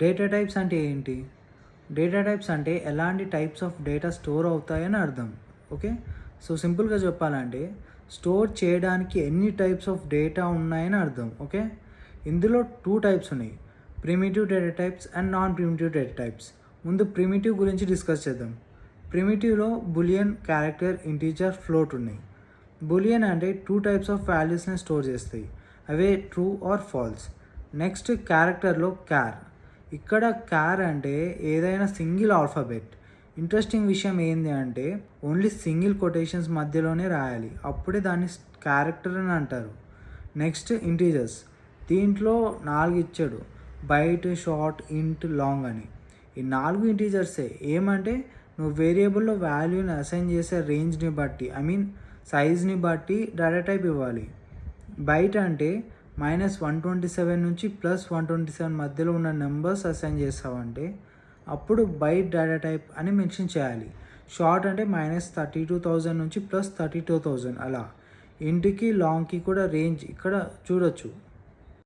Data types అంటే ఏంటి? Data types అంటే ఎలాంటి టైప్స్ ఆఫ్ డేటా స్టోర్ అవుతాయని అర్థం. ఓకే. సో సింపుల్గా చెప్పాలంటే స్టోర్ చేయడానికి ఎన్ని టైప్స్ ఆఫ్ డేటా ఉన్నాయని అర్థం. ఓకే. ఇందులో 2 టైప్స్ ఉన్నాయి, primitive data types and non primitive data types. ముందు ప్రిమిటివ్ గురించి డిస్కస్ చేద్దాం. ప్రిమిటివ్లో బులియన్, క్యారెక్టర్, ఇంటీజర్, ఫ్లోట్ ఉన్నాయి. బులియన్ అంటే 2 టైప్స్ ఆఫ్ వాల్యూస్ని స్టోర్ చేస్తాయి, అవే ట్రూ ఆర్ ఫాల్స్. నెక్స్ట్ క్యారెక్టర్లో క్యార్. ఇక్కడ క్యార్ అంటే ఏదైనా సింగిల్ ఆల్ఫాబెట్. ఇంట్రెస్టింగ్ విషయం ఏంటి అంటే ఓన్లీ సింగిల్ కొటేషన్స్ మధ్యలోనే రాయాలి, అప్పుడే దాన్ని క్యారెక్టర్ అని అంటారు. Next integers. దీంట్లో 4 ఇచ్చాడు, బైట్, షార్ట్, ఇంట్, లాంగ్ అని. ఈ 4 ఇంటీజర్సే. ఏమంటే నువ్వు వేరియబుల్లో వాల్యూని అసైన్ చేసే రేంజ్ని బట్టి, సైజ్ని బట్టి డేటా టైప్ ఇవ్వాలి. బైట్ అంటే -127 నుంచి +127 మధ్యలో ఉన్న నెంబర్స్ అసైన్ చేస్తావంటే అప్పుడు బైట్ డేటా టైప్ అని మెన్షన్ చేయాలి. షార్ట్ అంటే -32,000 నుంచి +32,000 అలా. ఇంటికి లాంగ్కి కూడా రేంజ్ ఇక్కడ చూడొచ్చు.